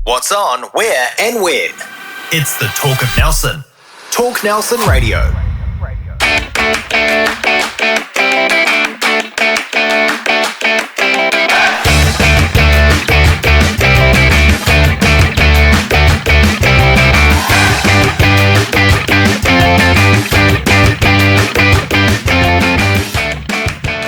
What's on, where, and when. It's the Talk of Nelson. Talk Nelson Radio.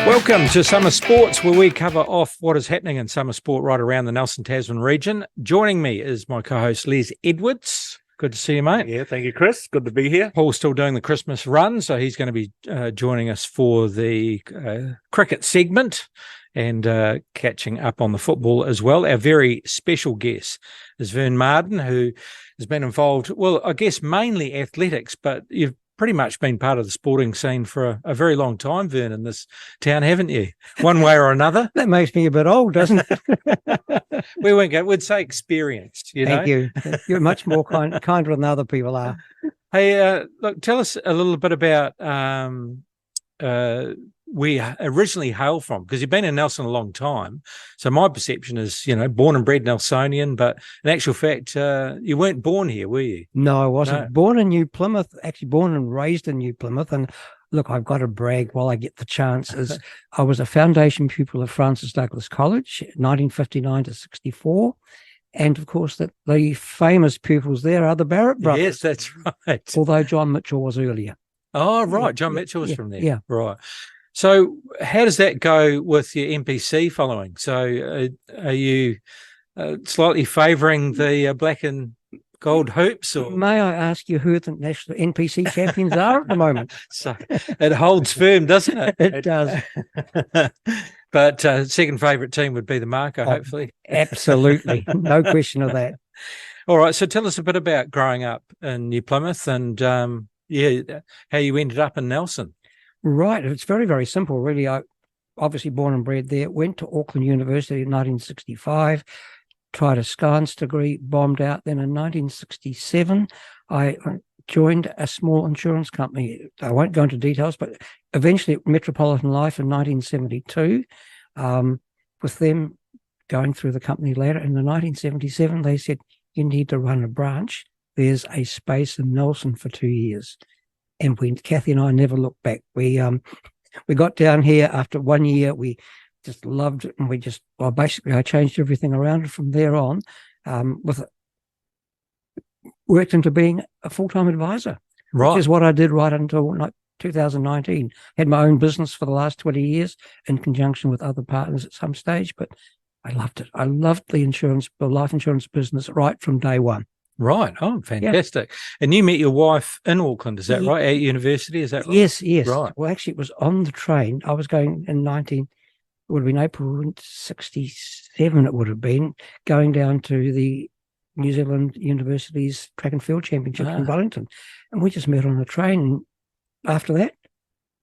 Welcome to Summer Sports, where we cover off what is happening in summer sport right around the Nelson Tasman region. Joining me is my co-host Les Edwards. Good to see you, mate. Yeah, thank you, Chris. Good to be here. Paul's still doing the Christmas run, so he's going to be joining us for the cricket segment and catching up on the football as well. Our very special guest is Vern Marden, who has been involved, well, I guess mainly athletics, but you've pretty much been part of the sporting scene for a very long time, Vern, in this town, haven't you? One way or another. That makes me a bit old, doesn't it? We won't go. We'd say experienced. Thank you. You're much more kinder than other people are. Hey, look, tell us a little bit about where you originally hail from, because you've been in Nelson a long time. So my perception is, born and bred Nelsonian, but in actual fact, you weren't born here, were you? No, I wasn't. No. Born in New Plymouth, actually born and raised in New Plymouth. And look, I've got to brag while I get the chance. I was a foundation pupil of Francis Douglas College, 1959 to 64. And of course, the famous pupils there are the Barrett brothers. Yes, that's right. Although John Mitchell was earlier. Oh, right. John Mitchell was from there. Yeah. Right. So how does that go with your NPC following? So are you slightly favouring the black and gold hoops? Or may I ask you who the national NPC champions are at the moment? So it holds firm, doesn't it? It does. But second favourite team would be the Marco, hopefully. Absolutely. No question of that. All right. So tell us a bit about growing up in New Plymouth and, how you ended up in Nelson. Right. It's very, very simple, really. I obviously born and bred there, went to Auckland University in 1965, tried a science degree, bombed out. Then in 1967, I joined a small insurance company. I won't go into details, but eventually Metropolitan Life in 1972, with them going through the company ladder. In 1977, they said, you need to run a branch. There's a space in Nelson for 2 years. And Kathy and I never looked back. We got down here after 1 year. We just loved it, and basically I changed everything around from there on. Worked into being a full-time advisor, right? Which is what I did right until 2019. Had my own business for the last 20 years in conjunction with other partners at some stage, but I loved it. I loved the life insurance business right from day one. Right. Oh, fantastic. Yeah. And you met your wife in Auckland, is that right? At university, is that right? Yes. Right. Well, actually, it was on the train. I was going in it would have been April 67, it would have been, going down to the New Zealand University's track and field championship in Wellington. And we just met on the train. And after that,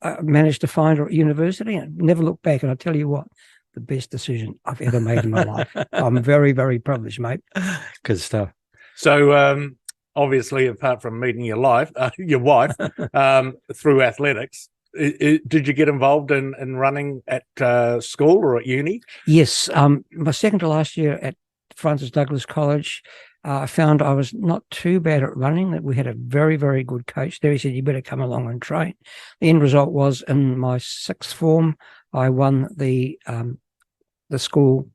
I managed to find her at university and never looked back. And I tell you what, the best decision I've ever made in my life. I'm very, very privileged, mate. Good stuff. So, obviously, apart from meeting your wife, through athletics, did you get involved in running at school or at uni? Yes. My second to last year at Francis Douglas College, I found I was not too bad at running, that we had a very, very good coach there. He said, you better come along and train. The end result was in my sixth form, I won the school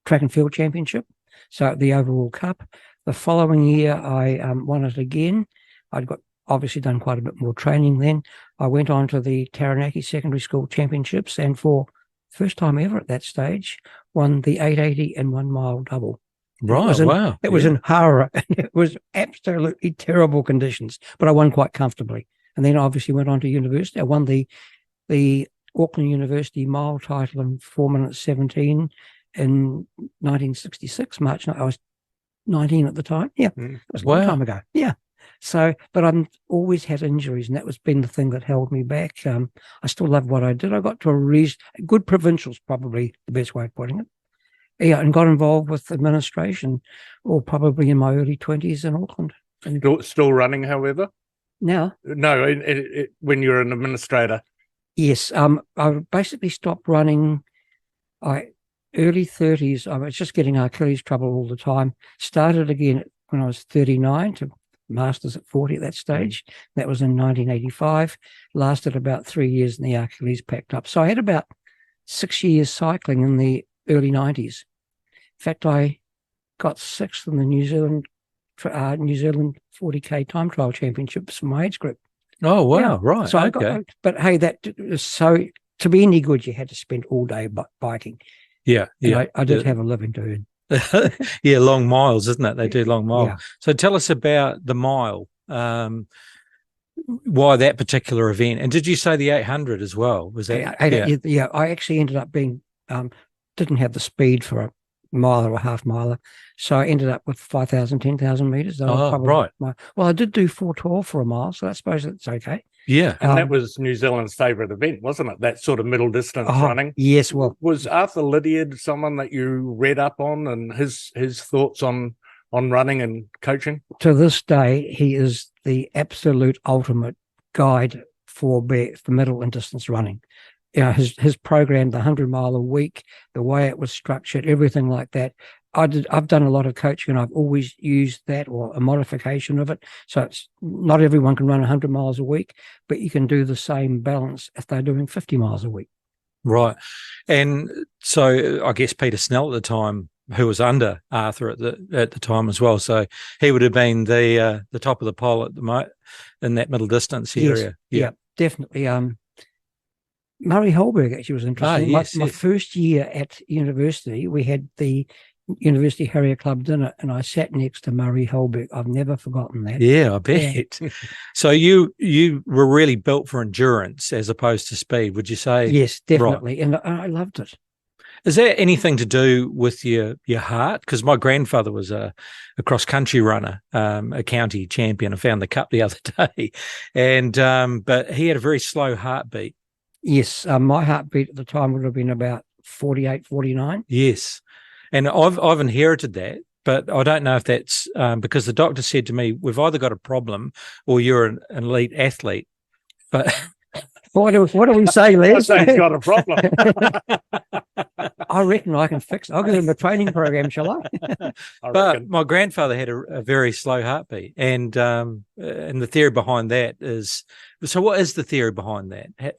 track and field championship, so the overall cup. The following year, I won it again. I'd obviously done quite a bit more training then. I went on to the Taranaki Secondary School Championships, and for first time ever at that stage, won the 880 and 1 mile double. Right, wow. It was in Hara, and it was absolutely terrible conditions, but I won quite comfortably. And then obviously went on to university. I won the Auckland University mile title in 4 minutes 17 in 1966, March. I was 19 at the time. Yeah, it was a long time ago. Yeah. So, but I've always had injuries, and that was been the thing that held me back. I still love what I did. I got to a good provincials, probably the best way of putting it. Yeah, and got involved with administration, or probably in my early 20s in Auckland. Still running, however? Now? No, when you're an administrator. Yes. I basically stopped running. I early 30s. I was just getting Achilles trouble all the time. Started again when I was 39 to masters at 40 at that stage. That was in 1985. Lasted about 3 years and the Achilles packed up. So I had about 6 years cycling in the early 90s. In fact, I got sixth in the New Zealand 40K time trial championships for my age group. Oh, wow. Yeah. Right. So okay. but hey, that was so, to be any good, you had to spend all day biking. Yeah. And Yeah. I did have a living to earn. Yeah, long miles, isn't it? They do long miles. Yeah. So tell us about the mile. Why that particular event? And did you say the 800 as well? Was that? Yeah, I actually ended up being didn't have the speed for a mile or a half miler, so I ended up with 5,000, 10,000 meters. Right. Well, I did do 4:12 for a mile, so I suppose it's okay. Yeah. And that was New Zealand's favourite event, wasn't it? That sort of middle distance running. Yes, well, Was Arthur Lydiard someone that you read up on and his thoughts on running and coaching? to this day, he is the absolute ultimate guide for middle and distance running. You know, his program, the 100-mile a week, the way it was structured, everything like that. I've done a lot of coaching and I've always used that or a modification of it. So it's not everyone can run 100 miles a week, but you can do the same balance if they're doing 50 miles a week. Right. And so I guess Peter Snell at the time, who was under Arthur at the time as well. So he would have been the top of the pole in that middle distance area. Yes, yeah, definitely. Murray Holberg actually was interesting. My first year at university, we had the University Harrier Club dinner, and I sat next to Murray Holberg. I've never forgotten that. Yeah, I bet. Yeah. So you were really built for endurance as opposed to speed, would you say? Yes, definitely, right. And I loved it. Is there anything to do with your heart? Because my grandfather was a cross-country runner, a county champion. I found the cup the other day. And but he had a very slow heartbeat. Yes, my heartbeat at the time would have been about 48, 49. Yes. And I've inherited that, but I don't know if that's because the doctor said to me, we've either got a problem or you're an elite athlete. But what do we say, Les? I say he's got a problem. I reckon I can fix it. I'll give him a training program, shall I? But my grandfather had a very slow heartbeat, and the theory behind that is, so what is the theory behind that?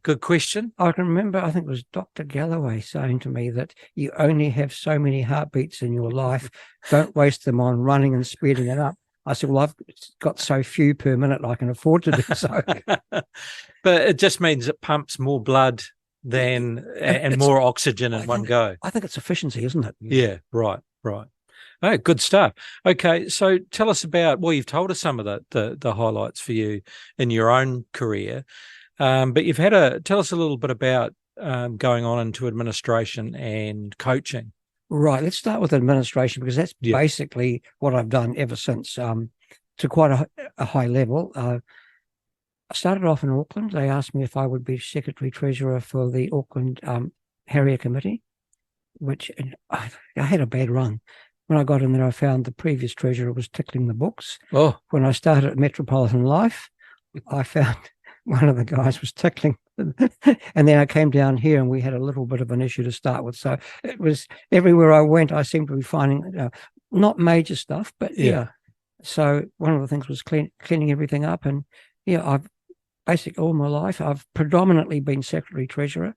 Good question. I can remember, I think it was Dr. Galloway saying to me that you only have so many heartbeats in your life. Don't waste them on running and speeding it up. I said, well, I've got so few per minute, I can afford to do so. But it just means it pumps more blood and more oxygen in one go. I think it's efficiency, isn't it? Yeah, right. Oh, good stuff. Okay, so tell us about, well, you've told us some of the highlights for you in your own career. But you've tell us a little bit about going on into administration and coaching. Right. Let's start with administration because that's basically what I've done ever since, to quite a high level. I started off in Auckland. They asked me if I would be secretary treasurer for the Auckland Harrier Committee, which I had a bad run. When I got in there, I found the previous treasurer was tickling the books. Oh. When I started at Metropolitan Life, I found one of the guys was tickling. And then I came down here and we had a little bit of an issue to start with. So it was everywhere I went, I seemed to be finding not major stuff, but yeah. So one of the things was cleaning everything up. And I've basically all my life, I've predominantly been secretary treasurer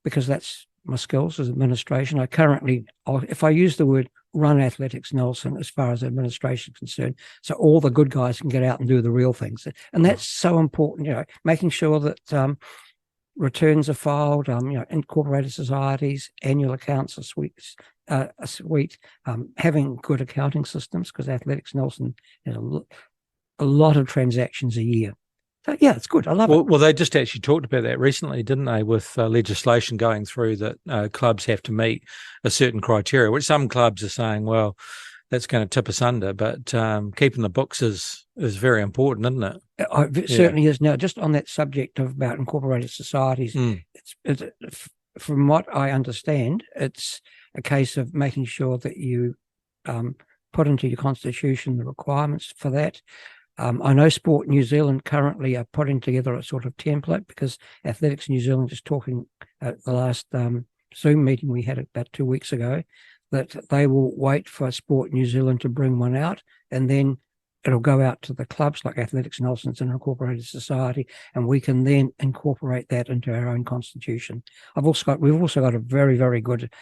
because that's my skills as administration. I currently, if I use the word run Athletics Nelson as far as administration is concerned, so all the good guys can get out and do the real things. And that's so important, making sure that returns are filed, incorporated societies, annual accounts are sweet, having good accounting systems, because Athletics Nelson has a lot of transactions a year. So, yeah, it's good. I love it. Well, they just actually talked about that recently, didn't they, with legislation going through that clubs have to meet a certain criteria, which some clubs are saying, well, that's going to tip us under. But keeping the books is very important, isn't it? It certainly is. Now, just on that subject about incorporated societies, it's, from what I understand, it's a case of making sure that you put into your constitution the requirements for that. I know Sport New Zealand currently are putting together a sort of template, because Athletics New Zealand is talking at the last Zoom meeting we had about 2 weeks ago, that they will wait for Sport New Zealand to bring one out, and then it'll go out to the clubs like Athletics Nelson's and Incorporated Society, and we can then incorporate that into our own constitution. We've also got a very, very good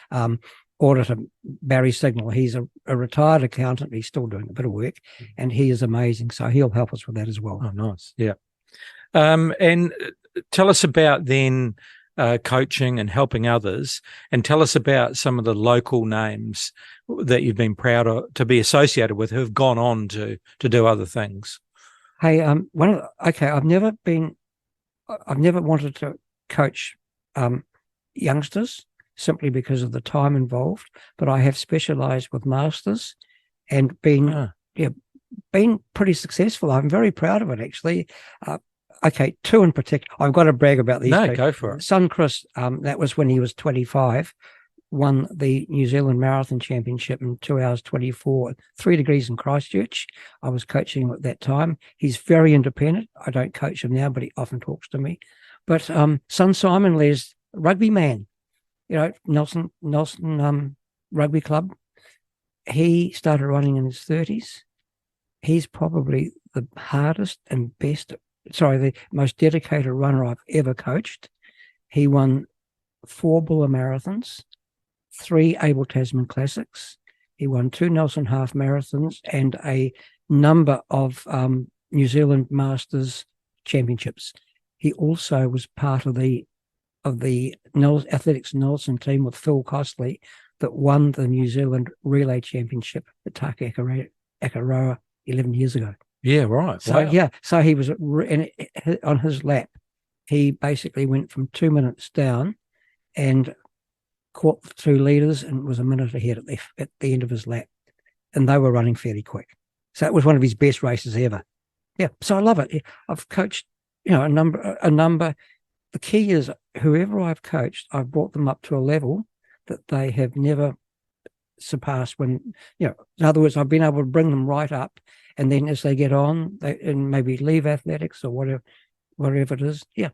auditor, Barry Signal. He's a retired accountant. He's still doing a bit of work, and he is amazing. So he'll help us with that as well. Oh, nice. Yeah. And tell us about then coaching and helping others, and tell us about some of the local names that you've been proud of to be associated with who have gone on to do other things. Hey, I've never wanted to coach youngsters, simply because of the time involved, but I have specialized with masters and been pretty successful. I'm very proud of it, actually. Two in particular. I've got to brag about these. No, go for it. Son Chris, that was when he was 25, won the New Zealand Marathon Championship in 2 hours 24, 3 degrees in Christchurch. I was coaching him at that time. He's very independent. I don't coach him now, but he often talks to me. But son Simon Les, rugby man, Nelson Rugby Club. He started running in his 30s. He's probably the most dedicated runner I've ever coached. He won 4 Buller Marathons, 3 Abel Tasman Classics. He won 2 Nelson Half Marathons and a number of New Zealand Masters Championships. He also was part of the Athletics Nelson team with Phil Costley that won the New Zealand Relay Championship at Taka Akaroa 11 years ago. Yeah, right. So, wow. So he was on his lap. He basically went from 2 minutes down and caught the 2 leaders and was a minute ahead at the end of his lap. And they were running fairly quick. So it was one of his best races ever. Yeah, so I love it. I've coached, a number. The key is whoever I've coached, I've brought them up to a level that they have never surpassed when, in other words, I've been able to bring them right up. And then as they get on, and maybe leave athletics or whatever it is. Yeah.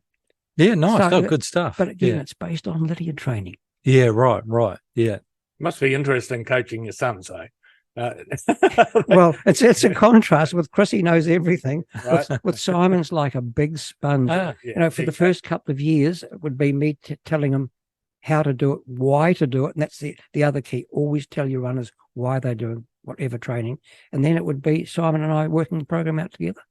Yeah, nice. So, good stuff. But again, it's based on Lydiard training. Yeah, right. Yeah. Must be interesting coaching your sons, eh? Well, it's a contrast with Chris. He knows everything. Right. With Simon's like a big sponge. For the first couple of years, it would be me telling him how to do it, why to do it. And that's the other key. Always tell your runners why they're doing whatever training. And then it would be Simon and I working the program out together.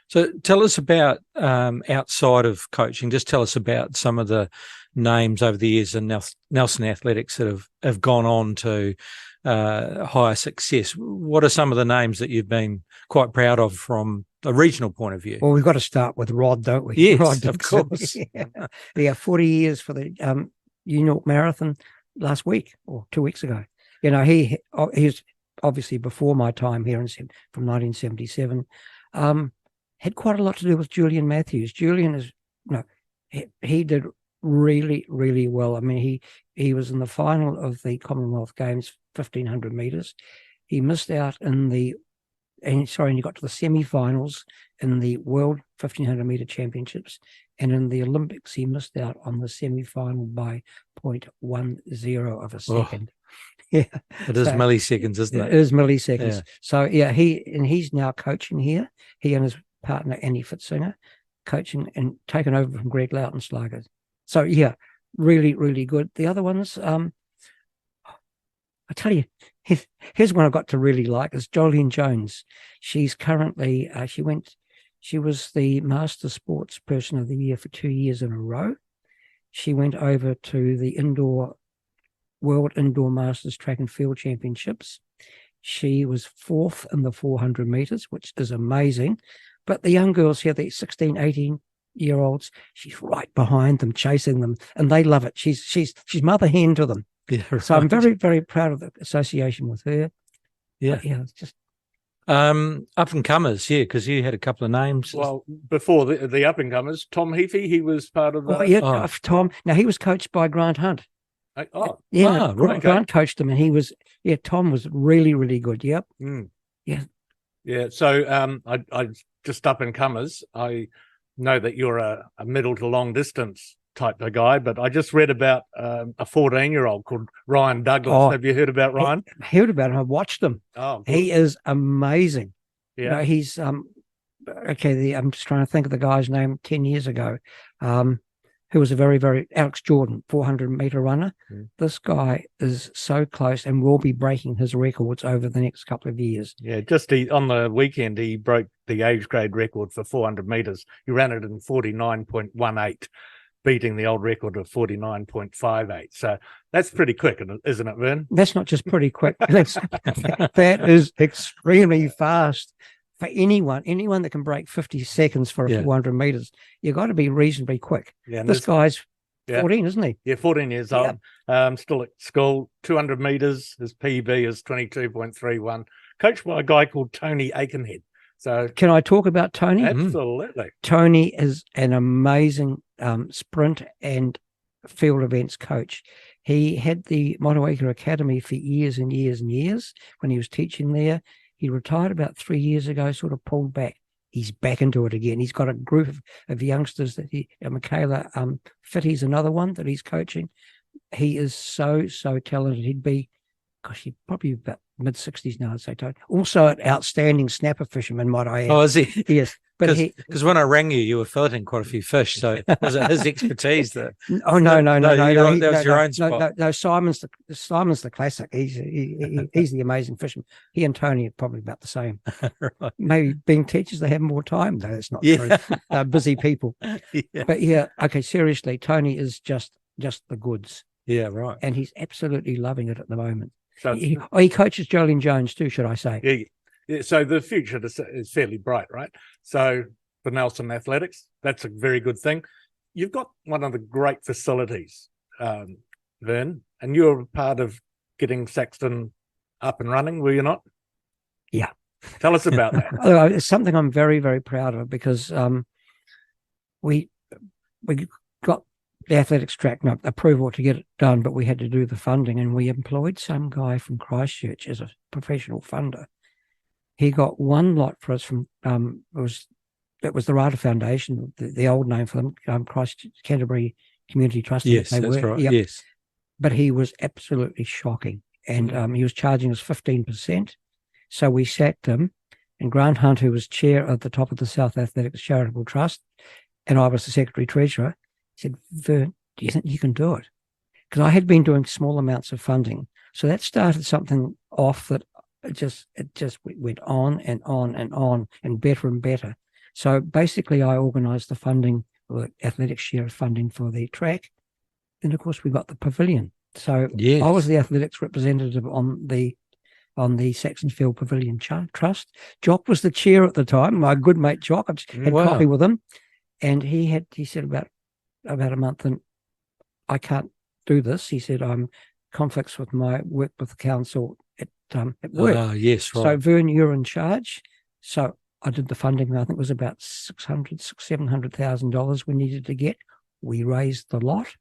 So tell us about outside of coaching, just tell us about some of the names over the years in Nelson Athletics that have gone on to higher success. What are some of the names that you've been quite proud of from a regional point of view? Well, we've got to start with Rod, don't we? Yes, Rod of course. Yeah, 40 years for the New York Marathon last week or 2 weeks ago. He's obviously before my time here from 1977. Had quite a lot to do with Julian Matthews. Julian he did really, really well. I mean, he was in the final of the Commonwealth Games, 1500 meters. He missed out and he got to the semi-finals in the World 1500 meter championships. And in the Olympics, he missed out on the semi-final by 0.10 of a second. Yeah. It is milliseconds, isn't it? It is milliseconds. Yeah. So, yeah, he's now coaching here. He and his partner, Annie Fitzinger, coaching and taken over from Greg Lautenschlager. So, yeah, really, really good. The other ones, I tell you, here's one I got to really like is Jolene Jones. She's currently, she was the Master Sports Person of the Year for 2 years in a row. She went over to the World Indoor Masters Track and Field Championships. She was 4th in the 400 meters, which is amazing. But the young girls here, the 16, 18-year-olds, she's right behind them, chasing them, and they love it. She's mother hen to them. Yeah, right. So I'm very, very proud of the association with her. Yeah. But yeah, it's just up and comers, yeah, because you had a couple of names. Well, before the up and comers, Tom Heafy, he was part of the. Tom. Now he was coached by Grant Hunt. Right. Grant coached him, and Tom was really, really good. Yep. Mm. Yeah. Yeah. So I just up and comers. I know that you're a middle to long distance type of guy, but I just read about a 14-year-old called Ryan Douglas. Oh, Have you heard about Ryan? Heard about him. I watched him. Oh, good. He is amazing. Yeah. You know, he's okay. I'm just trying to think of the guy's name 10 years ago. Who was a very, very Alex Jordan, 400-meter runner. This guy is so close and will be breaking his records over the next couple of years. Yeah, on the weekend, he broke the age grade record for 400 meters. He ran it in 49.18, beating the old record of 49.58. So that's pretty quick, isn't it, Vern? That's not just pretty quick. That is extremely fast. For anyone that can break 50 seconds for 400 meters, you've got to be reasonably quick. Yeah, this guy's 14, isn't he? Yeah, 14 years old. Still at school, 200 meters. His PB is 22.31. Coached by a guy called Tony Aikenhead. So, can I talk about Tony? Absolutely. Tony is an amazing sprint and field events coach. He had the Motueka Academy for years and years and years when he was teaching there. He retired about 3 years ago, sort of pulled back. He's back into it again. He's got a group of youngsters that Michaela Fitty's another one that he's coaching. He is so talented. He'd probably about mid-60s now, I'd say. Also an outstanding snapper fisherman, might I add. Oh, is he? Yes. Because when I rang you, you were filleting quite a few fish. So was it his expertise that? Oh no! That was your own spot. No, Simon's the classic. He's the amazing fisherman. He and Tony are probably about the same. Right. Maybe being teachers, they have more time. Though that's not true. They're busy people. Yeah. But okay. Seriously, Tony is just the goods. Yeah, right. And he's absolutely loving it at the moment. So he coaches Jolene Jones too, should I say? Yeah, so the future is fairly bright, right? So for Nelson Athletics, that's a very good thing. You've got one of the great facilities, Vern, and you're a part of getting Saxton up and running, were you not? Yeah. Tell us about that. It's something I'm very, very proud of because we got the athletics track approval to get it done, but we had to do the funding, and we employed some guy from Christchurch as a professional funder. He got one lot for us from it was the Rata Foundation, the old name for them, Christchurch Canterbury Community Trust. Yes, that's right. Yep. Yes, but he was absolutely shocking, and he was charging us 15%. So we sacked him, and Grant Hunt, who was chair of the top of the South Athletics Charitable Trust, and I was the secretary treasurer, said, "Vern, do you think you can do it?" Because I had been doing small amounts of funding, so that started something off that. It just went on and on and on and better. So basically I organised the funding, the athletics share of funding for the track. Then of course we got the pavilion. So yes. I was the athletics representative on the Saxon Field Pavilion Trust. Jock was the chair at the time, my good mate Jock. I had coffee with him. And he said about a month, and I can't do this. He said, I'm conflicts with my work with the council at work. Yes, right. So Vern, you're in charge. So I did the funding. I think it was about $700,000 we needed to get. We raised the lot,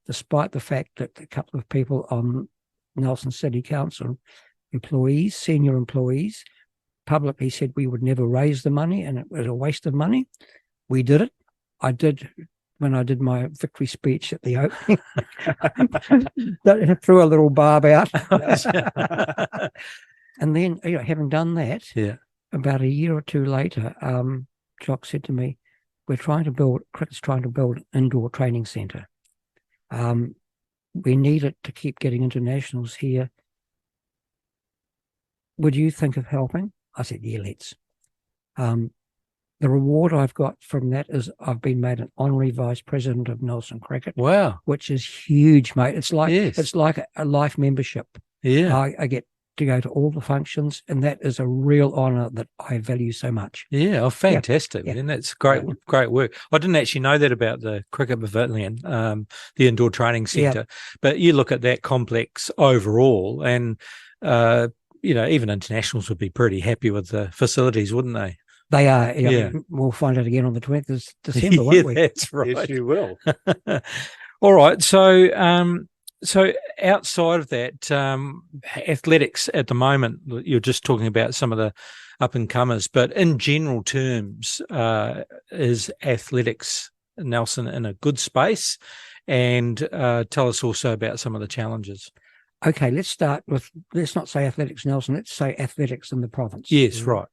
despite the fact that a couple of people on Nelson City Council, senior employees, publicly said we would never raise the money and it was a waste of money. We did it. I did. When I did my victory speech at the opening, threw a little barb out. And then, having done that, about a year or two later, Jock said to me, Cricket's trying to build an indoor training centre. We need it to keep getting internationals here. Would you think of helping? I said, yeah, let's. The reward I've got from that is I've been made an honorary vice president of Nelson Cricket. Wow, which is huge, mate. It's like a life membership. Yeah, I get to go to all the functions, and that is a real honour that I value so much. Yeah, oh, fantastic, man. That's great work. I didn't actually know that about the Cricket Pavilion, the indoor training centre. But you look at that complex overall, and even internationals would be pretty happy with the facilities, wouldn't they? They are. Yeah. We'll find out again on the 20th of December, won't we? That's right. Yes, you will. All right. So So outside of that, athletics at the moment, you're just talking about some of the up and comers, but in general terms, is athletics, Nelson, in a good space? And tell us also about some of the challenges. Okay, let's not say athletics, Nelson. Let's say athletics in the province. Yes, right.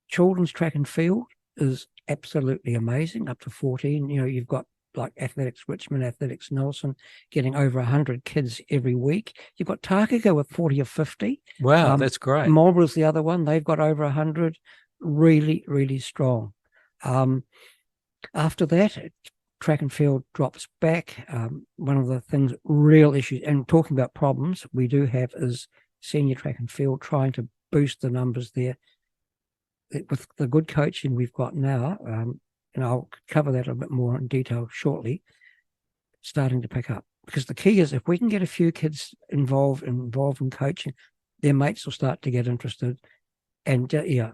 Children's track and field is absolutely amazing, up to 14. You've got like Athletics Richmond, Athletics Nelson, getting over 100 kids every week. You've got Takaka with 40 or 50. Wow, that's great. Marlborough's the other one. They've got over 100. Really, really strong. After that, track and field drops back. One of the real issues, and talking about problems we do have, is senior track and field trying to boost the numbers there. With the good coaching we've got now, and I'll cover that a bit more in detail shortly, starting to pick up. Because the key is, if we can get a few kids involved in coaching, their mates will start to get interested. And the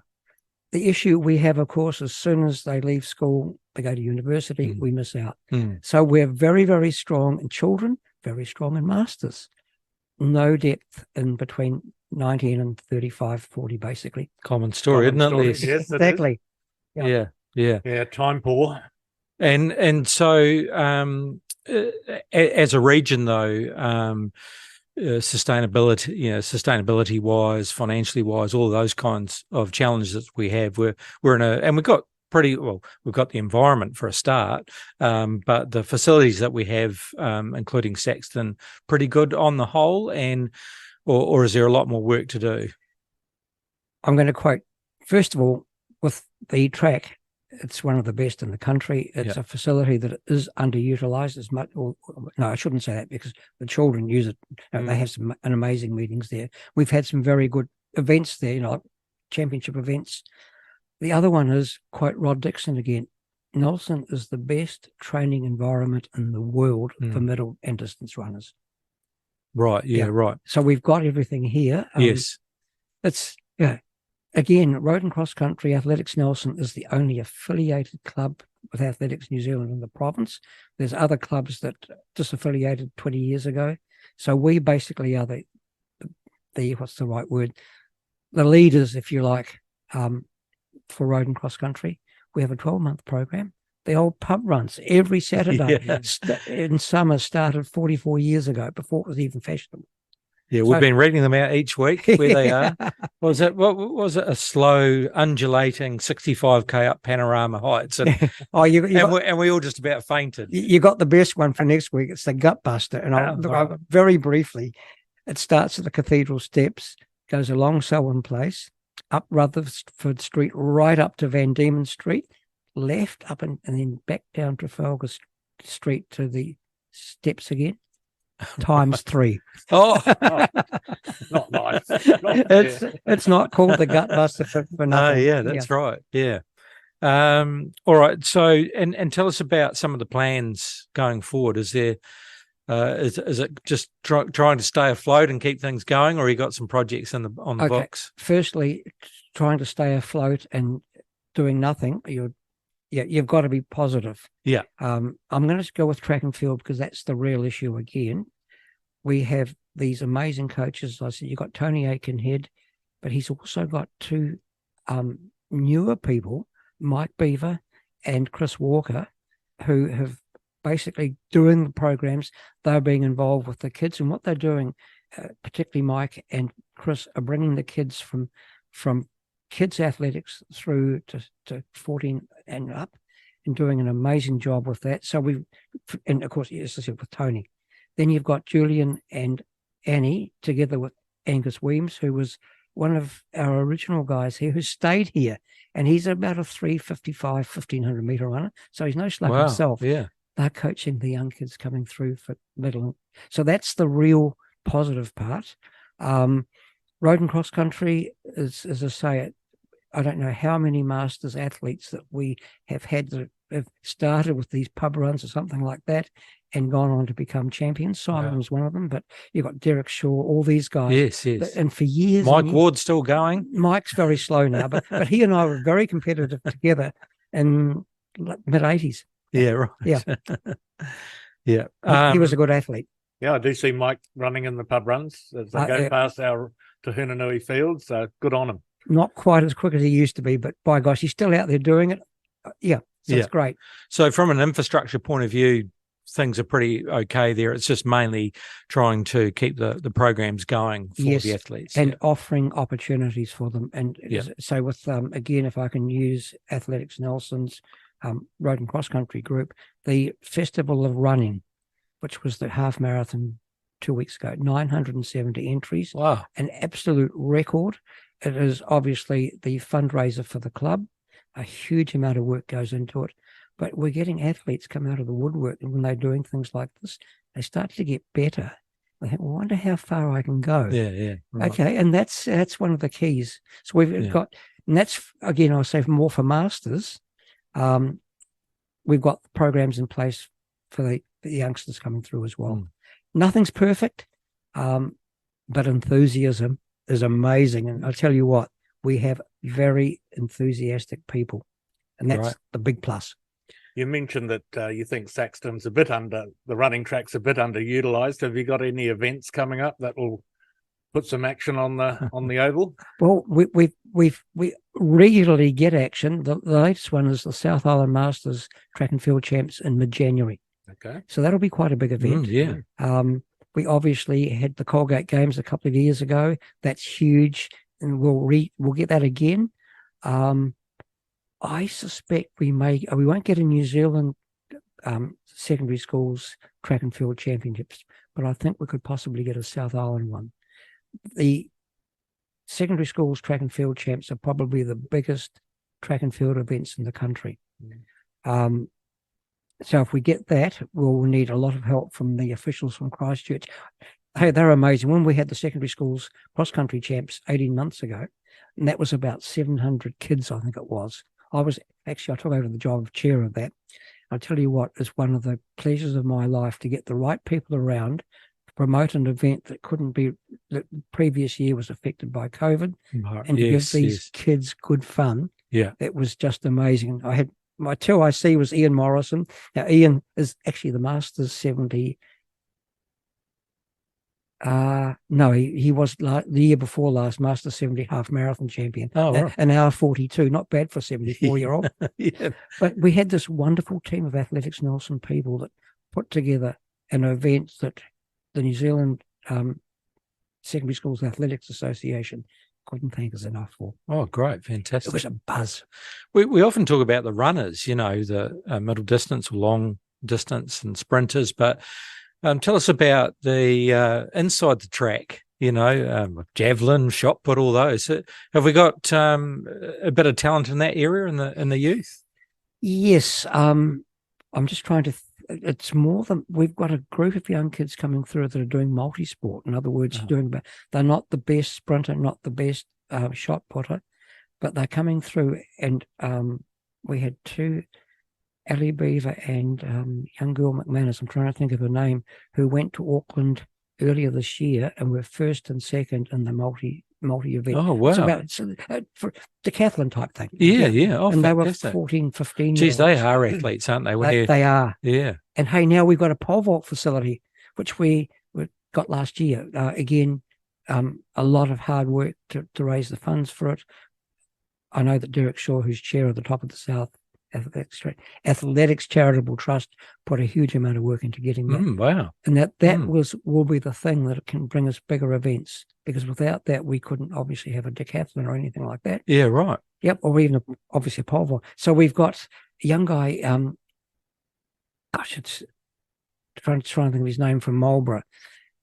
issue we have, of course, as soon as they leave school, they go to university, we miss out. So we're very, very strong in children, very strong in masters. No depth in between 19 and 35, 40, basically. Common story, isn't it, Les? Yes, Exactly. Yeah, time poor. And so as a region, though, sustainability wise, financially wise, all of those kinds of challenges that we have, we're in and we've got we've got the environment for a start, but the facilities that we have, including Saxton, pretty good on the whole, or is there a lot more work to do? I'm going to quote, first of all, with the track, it's one of the best in the country. It's a facility that is underutilized as much. No, I shouldn't say that, because the children use it. They have some amazing meetings there. We've had some very good events there, like championship events. The other one is, quote Rod Dixon again, Nelson is the best training environment in the world for middle and distance runners. Right. Yeah. Right. So we've got everything here. Yes. It's Again, Road and Cross Country Athletics Nelson is the only affiliated club with Athletics New Zealand in the province. There's other clubs that disaffiliated 20 years ago. So we basically are the what's the right word? The leaders, if you like, for Road and Cross Country. We have a 12-month program. The old pub runs every Saturday in summer started 44 years ago, before it was even fashionable. Yeah, we've been reading them out each week where they are. What was it? A slow, undulating 65k up Panorama Heights, and we all just about fainted. You got the best one for next week. It's the Gutbuster, and I'll very briefly. It starts at the Cathedral Steps, goes along Selwyn Place, up Rutherford Street, right up to Van Diemen Street, left up and then back down Trafalgar Street to the steps again. Times 3. Not nice. It's not called the Gutbuster for nothing. Yeah, that's right. Yeah. All right. So, and tell us about some of the plans going forward. Is there, is it just trying to stay afloat and keep things going, or you got some projects on the books? Firstly, trying to stay afloat and doing nothing. You've got to be positive. Yeah. I'm going to go with track and field, because that's the real issue again. We have these amazing coaches. I said, you've got Tony Aikenhead, but he's also got two newer people, Mike Beaver and Chris Walker, who have basically doing the programs. They're being involved with the kids, and what they're doing, particularly Mike and Chris, are bringing the kids from kids athletics through to 14 and up, and doing an amazing job with that. So and of course, as I said, with Tony. Then you've got Julian and Annie, together with Angus Weems, who was one of our original guys here, who stayed here, and he's about a 355, 1500 meter runner. So he's no slug himself. Yeah. They're coaching the young kids coming through for middle. So that's the real positive part. Road and Cross Country is, as I say, I don't know how many masters athletes that we have had that have started with these pub runs or something like that and gone on to become champions. Simon was one of them, but you've got Derek Shaw, all these guys. Yes. And for years... Mike Ward's still going. Mike's very slow now, but he and I were very competitive together in mid-80s. Yeah, right. Yeah. Yeah. He was a good athlete. Yeah, I do see Mike running in the pub runs as they go past our Te Hunanui field. So good on him. Not quite as quick as he used to be, but by gosh, he's still out there doing it. So it's great. So from an infrastructure point of view, things are pretty okay there. It's just mainly trying to keep the programs going for the athletes. And offering opportunities for them. And so with, again, if I can use Athletics Nelson's road and cross country group, the Festival of Running, which was the half marathon 2 weeks ago, 970 entries. Wow. An absolute record. It is obviously the fundraiser for the club. A huge amount of work goes into it. But we're getting athletes come out of the woodwork, and when they're doing things like this, they start to get better. They think, well, I wonder how far I can go. Yeah. Right. Okay, and that's one of the keys. So we've got, and that's, again, I'll say more for masters. We've got programs in place for the youngsters coming through as well. Nothing's perfect, but enthusiasm is amazing. And I'll tell you what, we have very enthusiastic people, and that's the big plus. You mentioned that you think Saxton's the running track's a bit underutilized. Have you got any events coming up that will put some action on the oval? Well, we regularly get action. The latest one is the South Island Masters Track and Field Champs in mid-January. Okay, so that'll be quite a big event. We obviously had the Colgate Games a couple of years ago. That's huge, and we'll get that again. I suspect we won't get a New Zealand secondary schools track and field championships, but I think we could possibly get a South Island one. The secondary schools track and field champs are probably the biggest track and field events in the country. So if we get that, we'll need a lot of help from the officials from Christchurch. Hey, they're amazing. When we had the secondary schools cross-country champs 18 months ago, and that was about 700 kids, I think it was. I took over the job of chair of that. I'll tell you what, it's one of the pleasures of my life to get the right people around to promote an event that the previous year was affected by COVID, and to give these kids good fun. Yeah. It was just amazing. I had my 2IC was Ian Morrison. Now, Ian is actually the Masters 70. No, he was the year before last Master 70 half marathon champion. Oh, right. An hour 42, not bad for a 74-year-old. Yeah. But we had this wonderful team of Athletics Nelson people that put together an event that the New Zealand Secondary Schools Athletics Association couldn't thank us enough for. Oh, great. Fantastic. It was a buzz. We often talk about the runners, the middle distance, long distance and sprinters, but tell us about the inside the track, javelin, shot put, all those. Have we got a bit of talent in that area in the youth? Yes. I'm just trying to it's more than we've got a group of young kids coming through that are doing multi-sport. In other words, they're not the best sprinter, not the best shot putter, but they're coming through. And we had two, Ellie Beaver and young girl McManus, I'm trying to think of her name, who went to Auckland earlier this year and were first and second in the multi event. Oh, wow. It's for decathlon type thing. Yeah. Oh, and fantastic. They were 14, 15 Geez, they are athletes, aren't they? They are. Yeah. And hey, now we've got a pole vault facility, which we got last year. Again, a lot of hard work to raise the funds for it. I know that Derek Shaw, who's chair of the Top of the South Athletics Charitable Trust, put a huge amount of work into getting that. Wow. And that will be the thing that can bring us bigger events, because without that, we couldn't obviously have a decathlon or anything like that. Yeah, right. Yep, or even obviously a pole vault. So we've got a young guy, it's trying to think of his name, from Marlborough,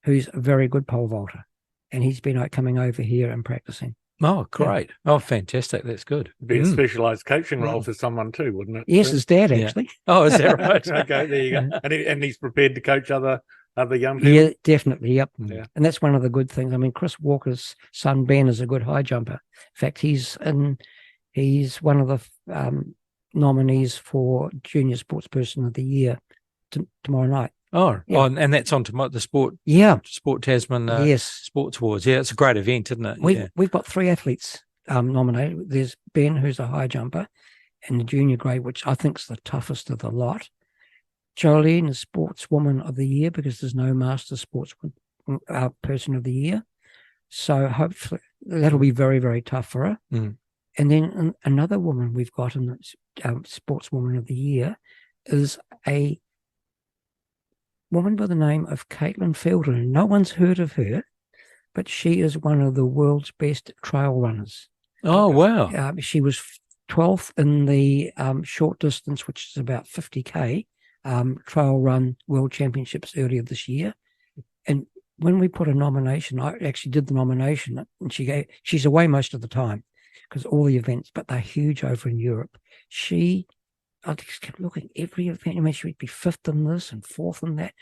who's a very good pole vaulter, and he's been coming over here and practicing. Oh, great. Yeah. Oh, fantastic. That's good. Be a specialised coaching role for someone too, wouldn't it? Yes, his dad, actually. Oh, is that right? Okay, there you go. And he's prepared to coach other young people? Yeah, definitely, yep. Yeah. And that's one of the good things. I mean, Chris Walker's son, Ben, is a good high jumper. In fact, he's one of the nominees for Junior Sportsperson of the Year tomorrow night. Oh, and that's on the Sport Tasman yes. Sports Awards. Yeah, it's a great event, isn't it? We've got 3 athletes nominated. There's Ben, who's a high jumper, in the junior grade, which I think is the toughest of the lot. Jolene is Sportswoman of the Year because there's no Master Sportsman Person of the Year. So hopefully that'll be very, very tough for her. Mm. And then another woman we've got in the Sportswoman of the Year is a woman by the name of Caitlin Fielden. No one's heard of her, but she is one of the world's best trail runners. Oh, wow. She was 12th in the short distance, which is about 50K, trail run world championships earlier this year. And when we put a nomination, I actually did the nomination, and she's away most of the time because all the events, but they're huge over in Europe. I just kept looking every event. I mean, she would be 5th in this and 4th in that,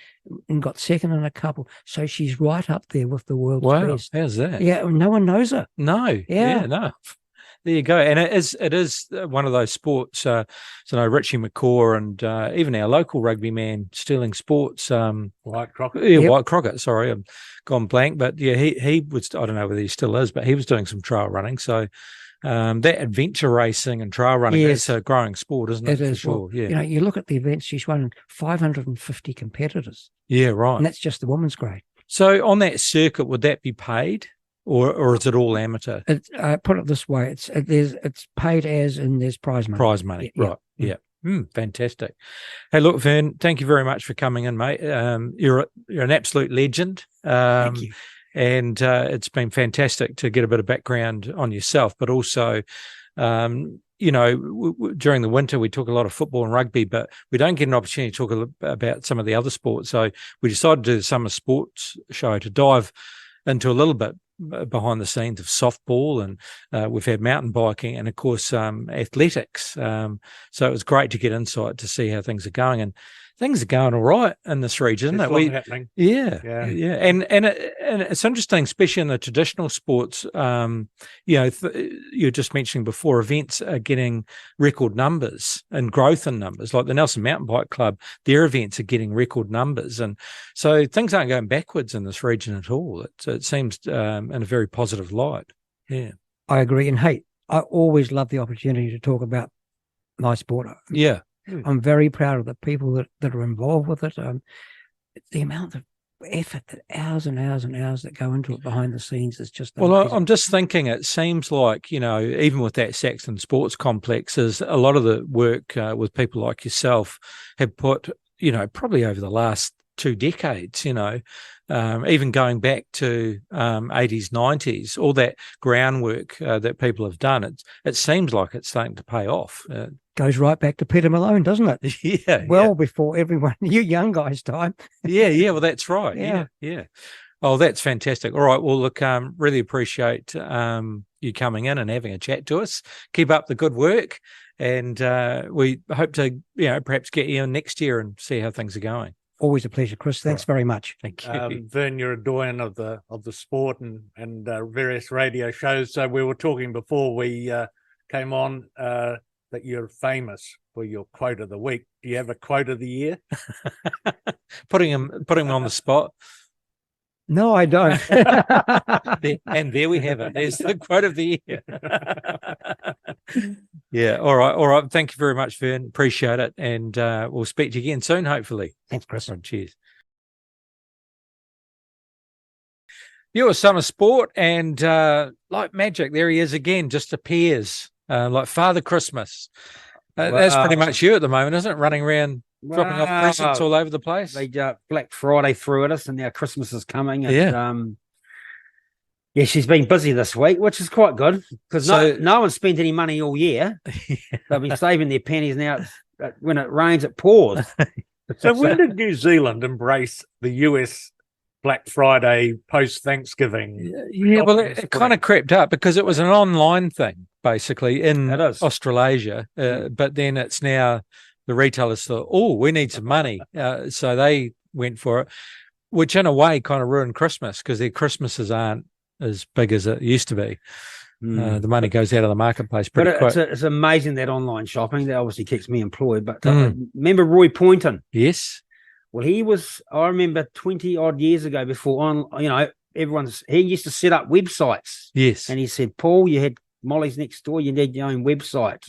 and got 2nd in a couple. So she's right up there with the world's best. How's that? Yeah, no one knows her. No. Yeah. No. There you go. And it is one of those sports. So Richie McCaw and even our local rugby man, Sterling Sports. White Crockett. Yeah, Yep. White Crockett. Sorry, I've gone blank. But yeah, he was, I don't know whether he still is, but he was doing some trail running. So that adventure racing and trail running, Yes. it's a growing sport, isn't it? It is. For sure. Well, Yeah. you look at the events, she's won 550 competitors, Yeah, right. and that's just the women's grade. So on that circuit, would that be paid? Or is it all amateur Put it this way: it's paid as, and there's prize money. prize money? Yeah, Right. Yeah. Fantastic. Hey, look, Vern, thank you very much for coming in, mate. You're an absolute legend. Thank you. And it's been fantastic to get a bit of background on yourself, but also, during the winter, we talk a lot of football and rugby, but we don't get an opportunity to talk about some of the other sports. So we decided to do the summer sports show to dive into a little bit behind the scenes of softball, and we've had mountain biking and, of course, athletics. So it was great to get insight to see how things are going, and things are going all right in this region, There's isn't it? a lot happening. Yeah. And it's interesting, especially in the traditional sports. You were just mentioning before, events are getting record numbers and growth in numbers. Like the Nelson Mountain Bike Club, their events are getting record numbers, and so things aren't going backwards in this region at all. It seems in a very positive light. Yeah, I agree. And hey, I always love the opportunity to talk about my sport. yeah. I'm very proud of the people that are involved with it. The amount of effort, that hours and hours and hours that go into it behind the scenes is just Well, amazing. I'm just thinking, it seems like, even with that Saxton Sports Complex, is a lot of the work with people like yourself have put, probably over the last 2 decades, even going back to 80s, 90s, all that groundwork that people have done, it seems like it's starting to pay off. Goes right back to Peter Malone, doesn't it? Yeah. Well, before everyone, you young guys' time. Yeah. Well, that's right. Yeah. Yeah. Oh, that's fantastic. All right. Well, look, really appreciate you coming in and having a chat to us. Keep up the good work. And we hope to, perhaps get you in next year and see how things are going. Always a pleasure, Chris. Thanks very much. Thank you. Vern, you're a doyen of the sport and various radio shows. So we were talking before we came on that you're famous for your quote of the week. Do you have a quote of the year? Putting him on the spot. No, I don't. And there we have it. There's the quote of the year. Yeah. All right. Thank you very much, Vern. Appreciate it. And we'll speak to you again soon, hopefully. Thanks, Chris. Right, cheers. You're Summer Sport, and like magic, there he is again, just appears like Father Christmas. That's pretty much you at the moment, isn't it? Running around, dropping off presents all over the place. They Black Friday threw at us, and now Christmas is coming. And, Yeah. she's been busy this week, which is quite good because no one spent any money all year. They've been saving their pennies now. When it rains, it pours. So when did New Zealand embrace the US Black Friday post-Thanksgiving? Yeah, well, it kind of crept up because it was an online thing, basically, in It is. Australasia. But then it's now the retailers thought, we need some money. So they went for it, which in a way kind of ruined Christmas because their Christmases aren't as big as it used to be. The money goes out of the marketplace pretty quick. It's amazing that online shopping. That obviously keeps me employed. But remember Roy Poynton? Yes. Well, I remember 20 odd years ago before he used to set up websites. Yes. And he said, Paul, you had Molly's next door, you need your own website.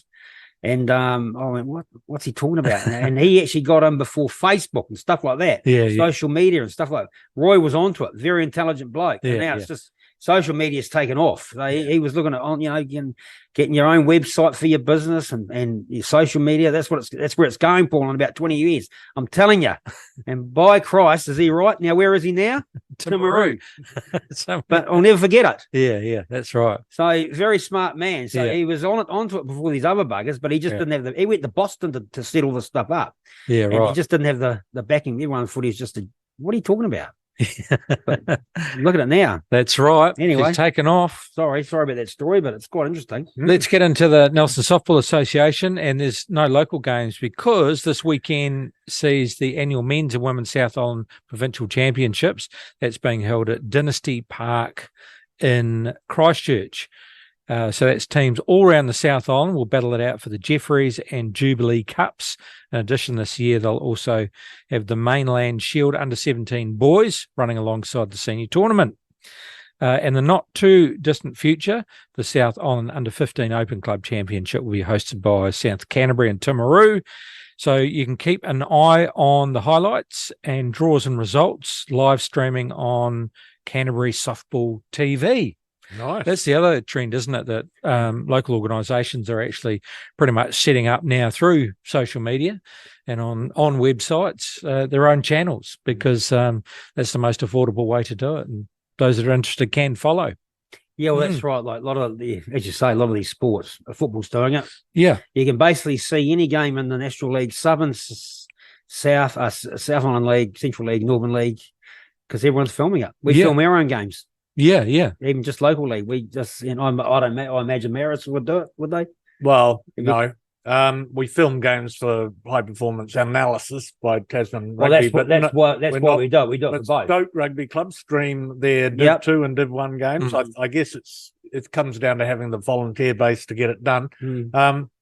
And I went, what's he talking about? And he actually got him before Facebook and stuff like that. Yeah, Social media and stuff like that. Roy was onto it. Very intelligent bloke. Yeah, And now it's just social media's taken off. So he was looking at, getting your own website for your business and your social media. That's where it's going, Paul, in about 20 years. I'm telling you. And by Christ, is he right? Now, where is he now? Timaru. But I'll never forget it. Yeah, that's right. So very smart man. So he was onto it before these other buggers, but he just didn't have he went to Boston to set all this stuff up. Yeah, and right. he just didn't have the backing. Everyone thought he's just what are you talking about? But look at it now. That's right. Anyway. He's taken off. Sorry about that story, but it's quite interesting. Let's get into the Nelson Softball Association, and there's no local games because this weekend sees the annual men's and women's South Island Provincial Championships. That's being held at Dynasty Park in Christchurch. So that's teams all around the South Island will battle it out for the Jeffreys and Jubilee Cups. In addition, this year they'll also have the Mainland Shield Under-17 boys running alongside the senior tournament. In the not too distant future, the South Island Under-15 Open Club Championship will be hosted by South Canterbury and Timaru. So you can keep an eye on the highlights and draws and results live streaming on Canterbury Softball TV. Nice. That's the other trend, isn't it? That local organisations are actually pretty much setting up now through social media and on websites their own channels because that's the most affordable way to do it. And those that are interested can follow. Yeah, well, that's right. Like a lot of as you say, a lot of these sports, football's doing it. Yeah, you can basically see any game in the National League, Southern, South Island League, Central League, Northern League, because everyone's filming it. We film our own games. Yeah. Even just locally, we just, I imagine Maris would do it, would they? Well, no. We film games for high performance analysis by Tasman Rugby. That's why we do it. We do it for both. Stoke Rugby Club stream their Div 2 and Div 1 games. I guess it comes down to having the volunteer base to get it done.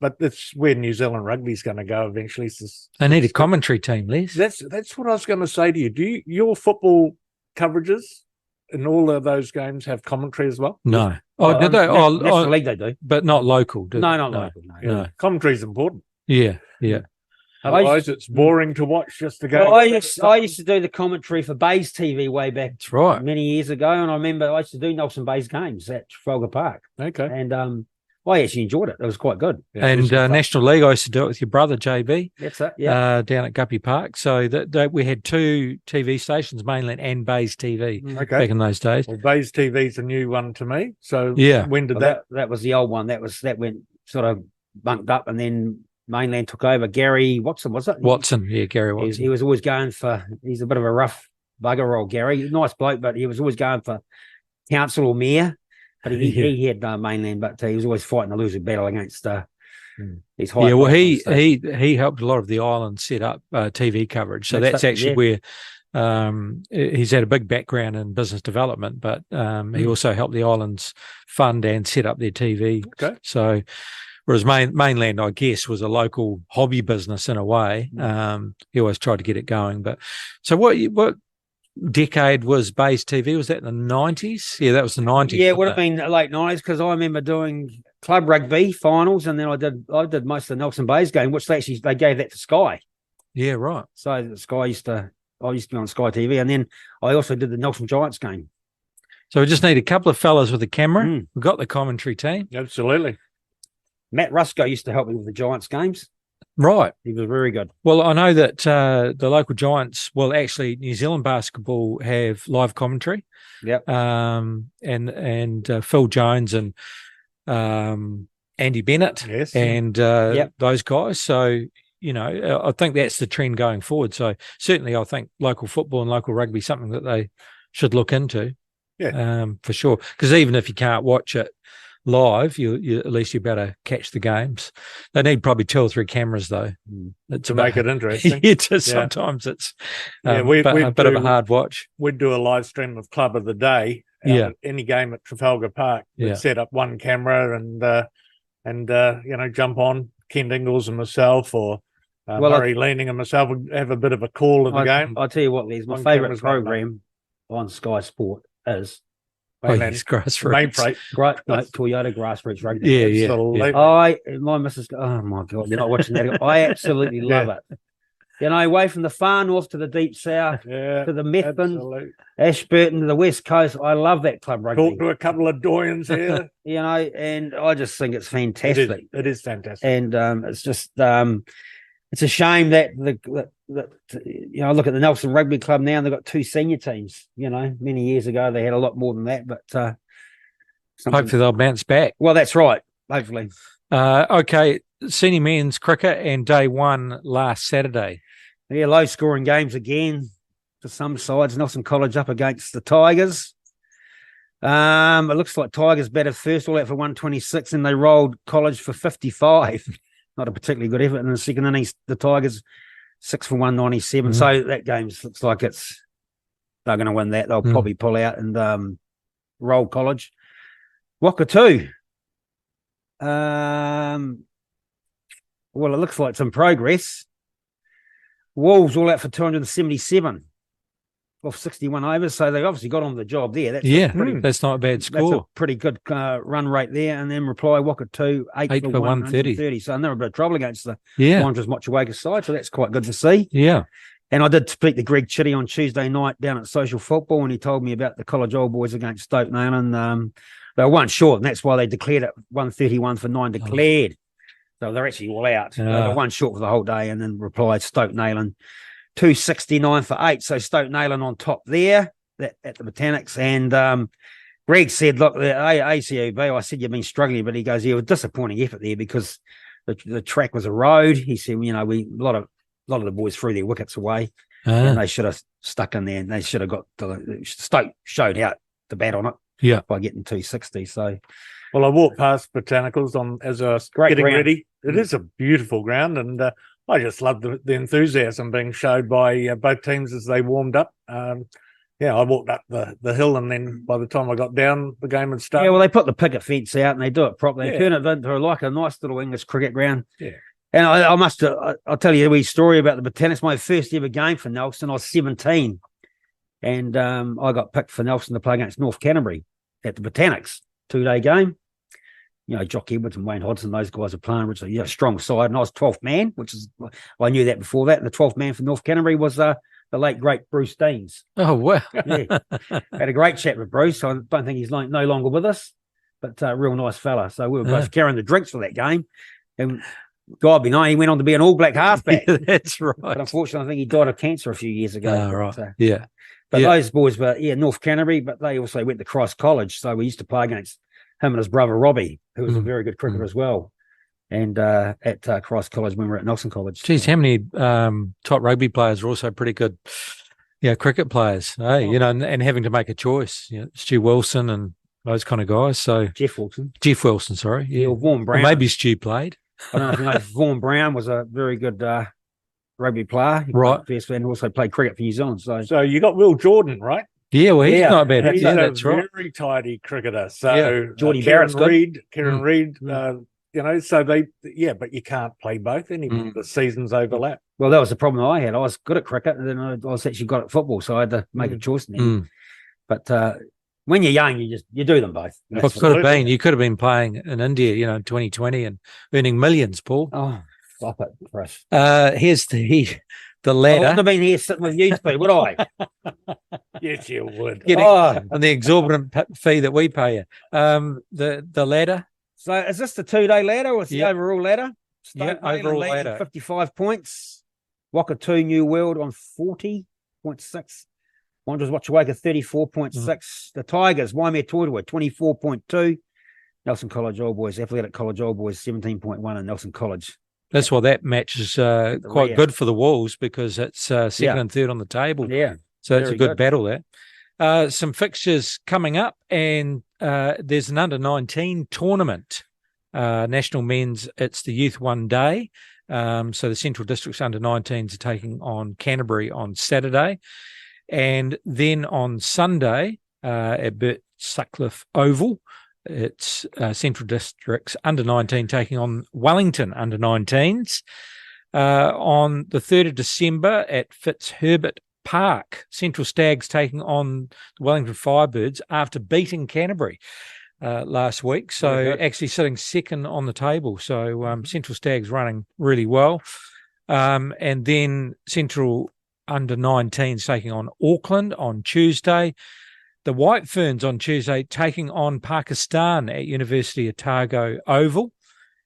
But it's where New Zealand Rugby's going to go eventually. They need a commentary team, Les. That's what I was going to say to you. Do your football coverages in all of those games have commentary as well? No. Oh, do they? National League they do, but not local. No, not local. No. Commentary is important. Yeah. Otherwise, it's boring to watch just the game. Well, I used to do the commentary for Bays TV way back. That's right. Many years ago, and I remember I used to do Nelson Bays games at Trafalgar Park. Okay. And I actually enjoyed it. It was quite good. Yeah, and National League, I used to do it with your brother JB. That's it. Yeah. Down at Guppy Park. So that we had two TV stations, Mainland and Bays TV, back in those days. Well, Bays TV's a new one to me. So when did that was the old one. That went sort of bunked up, and then Mainland took over. Gary Watson, was it? Gary Watson. He was always going for. He's a bit of a rough bugger, old Gary. Nice bloke, but he was always going for council or mayor. But he had Mainland, but he was always fighting a losing battle against these high. Yeah, well, he helped a lot of the island set up TV coverage. So that's actually where he's had a big background in business development, but he also helped the islands fund and set up their TV. Okay. So whereas Mainland, I guess, was a local hobby business in a way. He always tried to get it going. But so what decade was Bays TV? Was that in the 90s? Yeah, that was the 90s. Yeah, it would have been the late 90s because I remember doing club rugby finals, and then I did most of the Nelson Bays game, which they gave that to Sky. Yeah, right. So I used to be on Sky TV, and then I also did the Nelson Giants game. So we just need a couple of fellas with a camera. We've got the commentary team. Absolutely. Matt Rusco used to help me with the Giants games. Right. He was very good. Well, I know that the local Giants, actually New Zealand Basketball have live commentary. Yep. And Phil Jones and Andy Bennett and those guys. So, I think that's the trend going forward. So certainly I think local football and local rugby is something that they should look into. Yeah. For sure. Because even if you can't watch it live, you at least you better catch the games. They need probably 2 or 3 cameras though. To make it interesting. Sometimes it's we a bit of a hard watch. We'd do a live stream of Club of the Day. Any game at Trafalgar Park. We'd set up one camera and jump on Ken Ingles and myself, or Murray Leaning and myself would have a bit of a call of the game. I'll tell you what, Les, my favourite program on Sky Sport is Oh, Mainland, yes, grassroots. mainframe. Great, no, Toyota grassroots rugby. Yeah, yeah, Absolutely. My missus, oh my God, you're not watching that. I absolutely love it. You know, away from the far north to the deep south, Yeah, to the Methven, absolutely. Ashburton, to the west coast. I love that club rugby. Talk to a couple of doyens here. You know, and I just think it's fantastic. It is fantastic. And it's just it's a shame that you know, look at the Nelson Rugby Club now, and they've got 2 senior teams. You know, many years ago they had a lot more than that, but Hopefully they'll bounce back. well, that's right. Hopefully. Okay, senior men's cricket and day one last Saturday. Yeah, low scoring games again for some sides. Nelson College up against the Tigers. It looks like Tigers batted first, all out for 126, and they rolled College for 55. Not a particularly good effort. In the second innings, the Tigers 6 for 197. So that game looks like they're going to win that. They'll probably pull out and roll College. Wakatu. Well, it looks like it's in progress. Wolves all out for 277 off 61 overs, so they obviously got on the job there. That's not a bad That's a score. pretty good run rate there. And then Reply Wakatu 8 for 130. So they're a bit of trouble against the Wanderers Motueka side, so that's quite good to see. Yeah. And I did speak to Greg Chitty on Tuesday night down at Social Football, and he told me about the College Old Boys against Stoke Nayland. They were 1 short, and that's why they declared it 131 for 9 declared. So they're actually all out. They were 1 short for the whole day, and then replied Stoke Nayland 269 for 8. So Stoke Nayland on top there at the Botanics. And Greg said, look, the ACOB, I said you've been struggling, but he goes, yeah, it was a disappointing effort there because the track was a road. He said, you know, a lot of the boys threw their wickets away, and they should have stuck in there, and they should have got Stoke showed how to bat on it by getting 260. So Well, I walked past Botanicals as I was Great getting ground. ready. It is a beautiful ground, and I just love the enthusiasm being showed by both teams as they warmed up. I walked up the hill, and then by the time I got down, the game had started. yeah, well, they put the picket fence out and they do it properly. They Yeah. turn it into like a nice little English cricket ground. Yeah. And I'll tell you a wee story about the Botanics. My first ever game for Nelson, I was 17, and I got picked for Nelson to play against North Canterbury at the Botanics 2-day game. You know, Jock Edwards and Wayne Hodgson, those guys are playing, which is a strong side. And I was 12th man, which is, I knew that before that. And the 12th man for North Canterbury was the late, great Bruce Deans. Oh, wow. Yeah. Had a great chat with Bruce. I don't think he's no longer with us, but real nice fella. So we were both carrying the drinks for that game. And God be known, he went on to be an All Black halfback. That's right. But unfortunately, I think he died of cancer a few years ago. Right. But those boys were, North Canterbury, but they also went to Christ College. So we used to play against him and his brother Robbie, who was a very good cricketer as well. And at Christ College when we were at Nelson College. Geez, how many top rugby players are also pretty good, cricket players, you know, and having to make a choice. You know, Stu Wilson and those kind of guys. So Jeff Wilson. Jeff Wilson, sorry. Yeah. Vaughan Brown. Or maybe Stu played. I don't know if you know, Vaughan Brown was a very good rugby player. He Right. played and also played cricket for New Zealand. So you got Will Jordan, right? Yeah, well, he's Yeah. not bad. He's Yeah, a that's right. very tidy cricketer. So Geordie Kieran Barrett's good. Reid, so but you can't play both anymore. The seasons overlap. Well, that was the problem I had. I was good at cricket, and then I was actually good at football, so I had to make a choice. But when you're young, you do them both. What could have been? You could have been playing in India, you know, in 2020 and earning millions, Paul. Oh, stop it, Chris. Here's the I wouldn't ladder have been here sitting with you, Pete, would I? Yes, you would. Getting- Oh, and the exorbitant fee that we pay you. The ladder. so is this the 2-day ladder or is the Yeah. overall ladder? Yeah, Nayland overall leading ladder. 55 points. Wakatu New World on 40.6. Wanderers Motueka 34.6. The Tigers, Waimea Toitua 24.2. Nelson College Old Boys, Athletic College Old Boys 17.1, and Nelson College. That's why that match is quite rear. good for the Wolves because it's second Yeah. and third on the table. Yeah. So it's a very good good. battle there. Some fixtures coming up, and there's an under-19 tournament. National men's, it's the Youth One Day. So the Central District's under-19s are taking on Canterbury on Saturday. And then on Sunday at Bert Sutcliffe Oval, it's Central District's under-19 taking on Wellington under-19s. On the 3rd of December at Fitzherbert Park, Central Stags taking on the Wellington Firebirds after beating Canterbury last week. So actually sitting second on the table. So Central Stags running really well. And then Central under-19s taking on Auckland on Tuesday. The White Ferns on Tuesday taking on Pakistan at University of Otago Oval.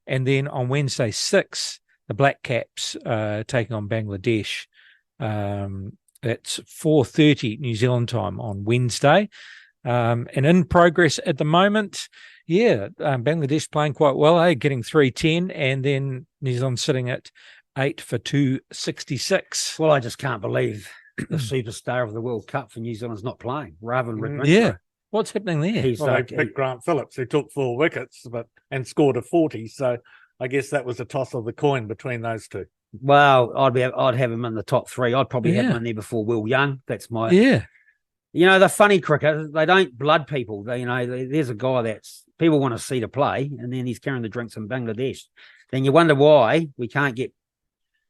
And then on Wednesday, 6, the Black Caps taking on Bangladesh. That's 4:30 New Zealand time on Wednesday. And in progress at the moment, Bangladesh playing quite well, getting 310, and then New Zealand sitting at 8 for 266. Well, I just can't believe the superstar of the World Cup for New Zealand's not playing, rather than Rick Renshaw. Yeah. What's happening there? They picked Grant Phillips, who took 4 wickets and scored a 40. So I guess that was a toss of the coin between those two. Well, I'd have him in the top 3. I'd probably have him in there before Will Young. That's my the funny cricket, they don't blood people. There's a guy that's people want to see to play, and then he's carrying the drinks in Bangladesh. Then you wonder why we can't get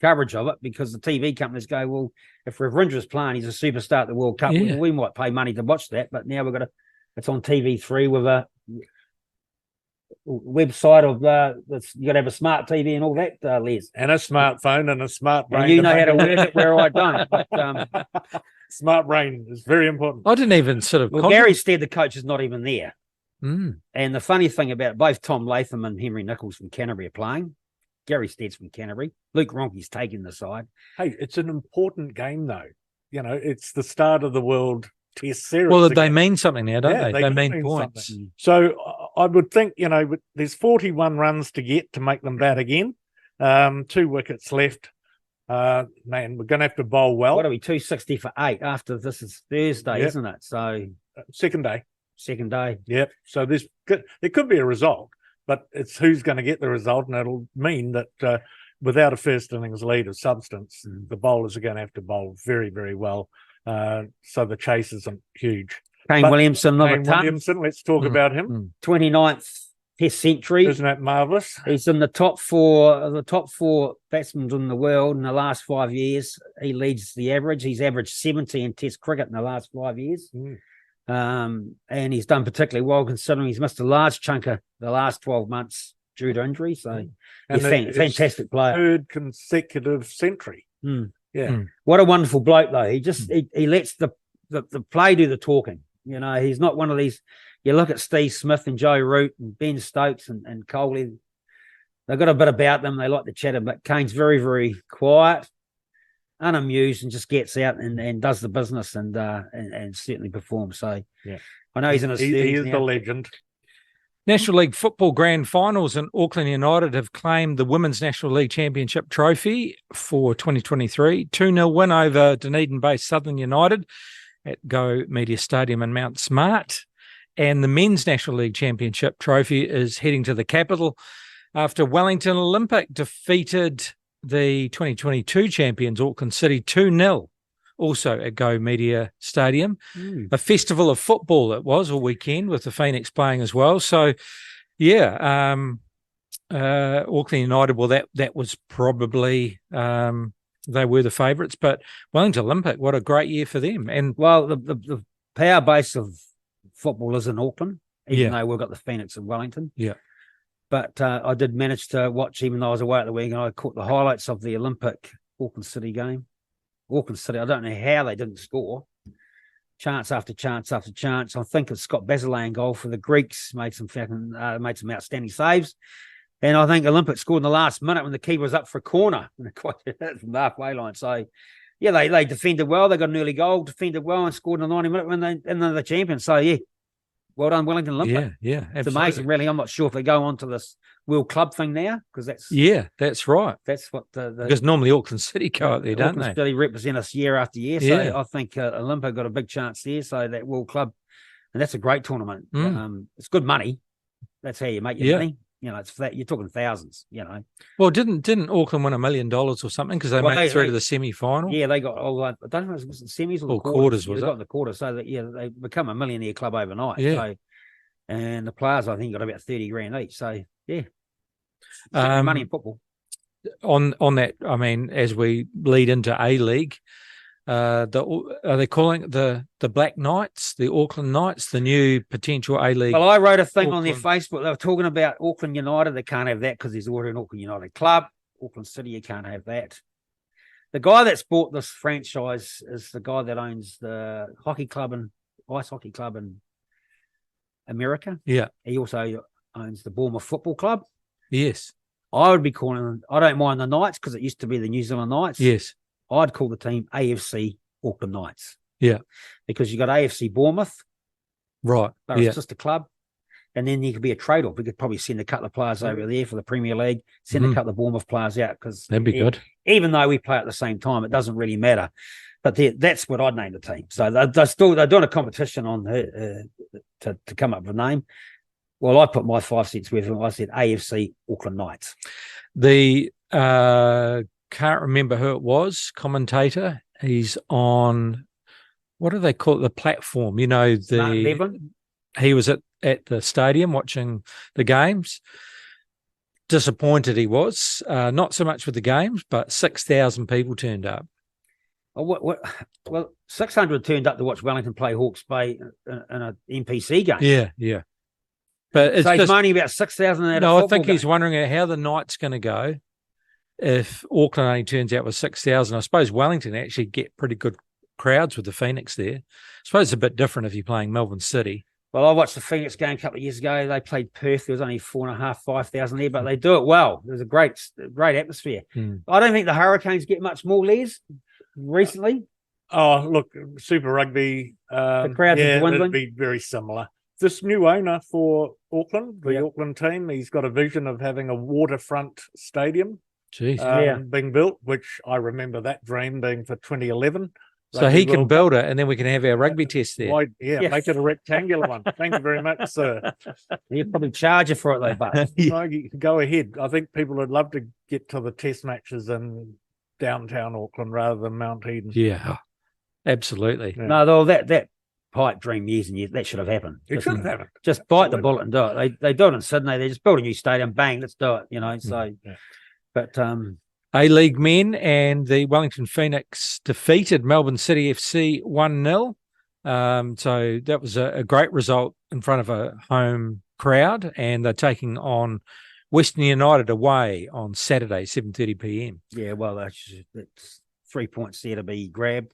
coverage of it, because the TV companies go, well, if Ravindra's playing, he's a superstar at the World Cup. We might pay money to watch that, but now it's on TV3 with a website of you got to have a smart TV and all that, Les, and a smartphone and a smart brain. And you know how to work it, where I don't. But, smart brain is very important. I didn't even sort of. Well, Gary Stead, the coach, is not even there. Mm. And the funny thing about both Tom Latham and Henry Nichols from Canterbury are playing. Gary Stead's from Canterbury. Luke Ronke's taking the side. Hey, it's an important game, though. It's the start of the World Test Series. Well, they mean something now, don't they? They mean points. Something. So I would think, there's 41 runs to get to make them bat again. 2 wickets left. Man, we're going to have to bowl well. What are we, 260 for 8 after this is Thursday, isn't it? So second day. Yep. So there could be a result, but it's who's going to get the result, and it'll mean that without a first innings lead of substance, the bowlers are going to have to bowl very, very well. So the chase isn't huge. Kane Williamson, let's talk about him. 29th Test century. Isn't that marvellous? He's in the top 4 batsmen in the world in the last 5 years. He leads the average. He's averaged 70 in Test cricket in the last 5 years. And he's done particularly well, considering he's missed a large chunk of the last 12 months due to injury. So he's a fantastic player. 3rd consecutive century. What a wonderful bloke, though. He just he lets the play do the talking. He's not one of these. You look at Steve Smith and Joe Root and Ben Stokes and Coley. They've got a bit about them. They like to chat, but Kane's very, very quiet, unamused, and just gets out and does the business and certainly performs. So I know he's in his 30s He is now. the legend. National League Football Grand Finals, and Auckland United have claimed the Women's National League Championship trophy for 2023. 2-0 win over Dunedin-based Southern United at Go Media Stadium in Mount Smart. And the Men's National League Championship trophy is heading to the capital after Wellington Olympic defeated the 2022 champions Auckland City 2-0, also at Go Media Stadium. A festival of football it was all weekend, with the Phoenix playing as well. So, Auckland United, well, that was probably they were the favourites, but Wellington Olympic, what a great year for them. And well, the power base of football is in Auckland, even though we've got the Phoenix in Wellington. Yeah. But I did manage to watch, even though I was away at the weekend, I caught the highlights of the Olympic Auckland City game. Auckland City, I don't know how they didn't score. Chance after chance after chance. I think it's Scott Basilean goal for the Greeks, made some outstanding saves. And I think Olympic scored in the last minute when the keeper was up for a corner from the halfway line. So, they defended well. They got an early goal, defended well, and scored in the 90 minute when they're the champions. So, well done, Wellington Olympic. Yeah, it's amazing, really. I'm not sure if they go on to this World Club thing now, because that's right. That's what because normally Auckland City go out there, don't they? Auckland City represent us year after year, so I think Olympic got a big chance there. So that World Club, and that's a great tournament. It's good money. That's how you make your money. It's you're talking thousands. Well, didn't Auckland win $1 million or something because they made it through to the semi-final? Yeah, they got. I don't know if it was the semis or the quarters. Was they it? got in the quarter, so that they become a millionaire club overnight. Yeah. So, and the players, I think, got about $30,000 each. So money in football. On that, I mean, as we lead into A-League, Are they calling the Black Knights, the Auckland Knights, the new potential A-League? Well, I wrote a thing on their Auckland. Facebook. They were talking about Auckland United. They can't have that because there's already an Auckland United club. Auckland City, you can't have that. The guy that's bought this franchise is the guy that owns the hockey club and ice hockey club in America. Yeah. He also owns the Bournemouth Football Club. Yes. I would be calling them, I don't mind the Knights because it used to be the New Zealand Knights. Yes. I'd call the team AFC Auckland Knights. Yeah. Because you got AFC Bournemouth, Right. they're Yeah. a sister club. And then you could be a trade-off. We could probably send a couple of players over there for the Premier League, send a couple of Bournemouth players out because That'd be good. even though we play at the same time, it doesn't really matter. But that's what I'd name the team. So they're doing a competition on to come up with a name. Well, I put my 5 cents worth. I said AFC Auckland Knights. The can't remember who it was. Commentator. He's on. What do they call it? The platform. You know, Martin Bevan. he was at the stadium watching the games. Disappointed he was. Not so much with the games, but 6,000 people turned up. Oh, well, 600 turned up to watch Wellington play Hawke's Bay in an NPC game. Yeah, yeah. But it's So he's just, moaning about 6,000 at a no, I football think he's game. wondering how the night's going to go if Auckland only turns out with 6,000. I suppose Wellington actually get pretty good crowds with the Phoenix there. I suppose it's a bit different if you're playing Melbourne City. Well, I watched the Phoenix game a couple of years ago. They played Perth. There was only 4,500, 5,000 there, but they do it well. There's a great atmosphere. I don't think the Hurricanes get much more, Les, recently. Oh, look, Super Rugby. The crowds are yeah, dwindling. it'd be very similar. This new owner for Auckland, the Auckland team, he's got a vision of having a waterfront stadium Jeez. being built, which I remember that dream being for 2011. So Rugby he can World build it and then we can have our rugby test there. Wide, Yeah. make it a rectangular one. Thank you very much, sir. He'll probably charge you for it, though, but No, you can go ahead. I think people would love to get to the test matches in downtown Auckland rather than Mount Eden. Yeah, absolutely. Yeah. no, though that pipe dream years and years, that should have happened. It should have happened. Just bite the bullet and do it. They do it in Sydney. They just build a new stadium, bang, let's do it. You know, so, Yeah. but A-League men and the Wellington Phoenix defeated Melbourne City FC 1-0. So that was a great result in front of a home crowd, and they're taking on Western United away on Saturday, 7:30 p.m. yeah, well, that's 3 points there to be grabbed.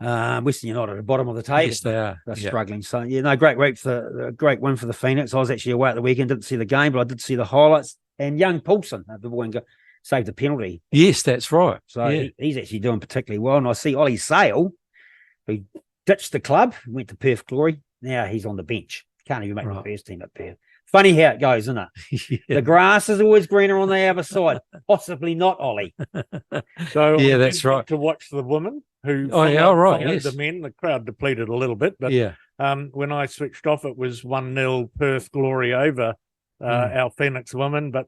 Western United at the bottom of the table. Yes, they are. They're Yeah. struggling. So yeah, no, great win for the Phoenix. I was actually away at the weekend, didn't see the game, but I did see the highlights. And young Paulson, the boy, saved a penalty. Yes, that's right. So yeah. he's actually doing particularly well. And I see Ollie Sale, who ditched the club, went to Perth Glory. Now he's on the bench. Can't even make Right. the first team at Perth. Funny how it goes, isn't it? Yeah. The grass is always greener on the other side. Possibly not, Ollie. So Yeah, I that's did get right. to watch the women who Oh, yeah, all right, followed yes. the men. The crowd depleted a little bit, but Yeah. when I switched off, it was 1-0 Perth Glory over our Phoenix women, but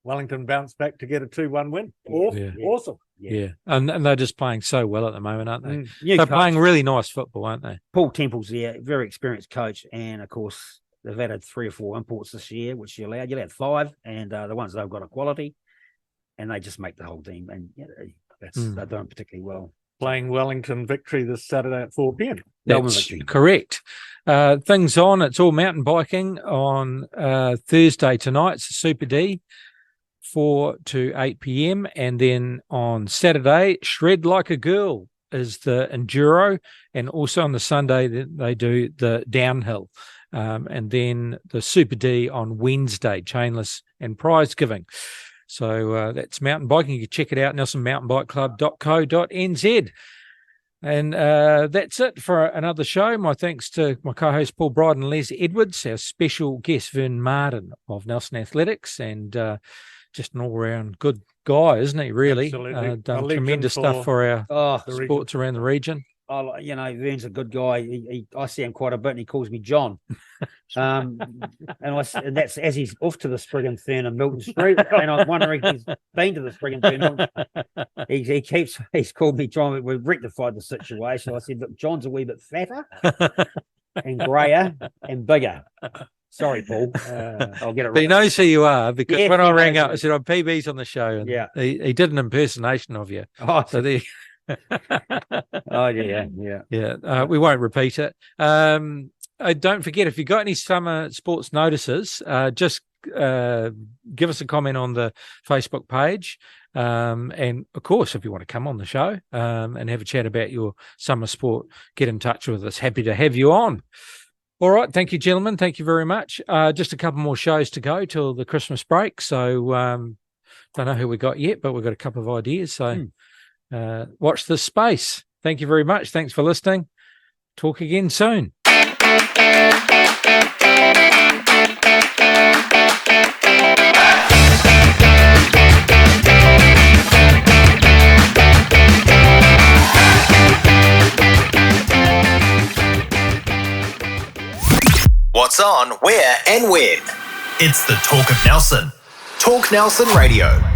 Wellington bounced back to get a 2-1 win. Yeah. Awesome. Yeah. And they're just playing so well at the moment, aren't they? Mm. New They're coach, playing really nice football, aren't they? Paul Temple's there, very experienced coach. And of course, they've added 3 or 4 imports this year, which you're allowed. You're allowed 5. And the ones they've got are quality. And they just make the whole team. And they're doing particularly well. Playing Wellington victory this Saturday at 4 p.m. Melbourne That's victory. correct. Things on. It's all mountain biking on Thursday tonight. It's a Super D, 4 to 8 p.m. And then on Saturday, Shred Like a Girl is the enduro. And also on the Sunday, they do the downhill. And then the Super D on Wednesday, chainless and prize giving. So that's mountain biking. You can check it out, nelsonmountainbikeclub.co.nz. And that's it for another show. My thanks to my co-host Paul Bride and Les Edwards, our special guest Vern Martin of Nelson Athletics, and just an all-round good guy, isn't he, really? Absolutely. A Done legend tremendous stuff for our Oh, the region. sports around the region. Vern's a good guy. I see him quite a bit, and he calls me John. And that's as he's off to the Spriggan Fern and Milton Street. And I'm wondering if he's been to the Spriggan Fern. He's called me John. We've rectified the situation. I said, look, John's a wee bit fatter and greyer and bigger. Sorry, Paul. I'll get it But he right. knows who you are, because Yeah, when he I rang knows up, who- I said, "I'm PB's on the show," and Yeah. he did an impersonation of you. Oh, So there, Oh yeah. Yeah, we won't repeat it. Don't forget, if you've got any summer sports notices, just give us a comment on the Facebook page. And of course, if you want to come on the show and have a chat about your summer sport, get in touch with us. Happy to have you on. All right. Thank you, gentlemen. Thank you very much. Just a couple more shows to go till the Christmas break. So don't know who we got yet, but we've got a couple of ideas. So watch this space. Thank you very much. Thanks for listening. Talk again soon. What's on, where, and when? It's the Talk of Nelson. Talk Nelson Radio.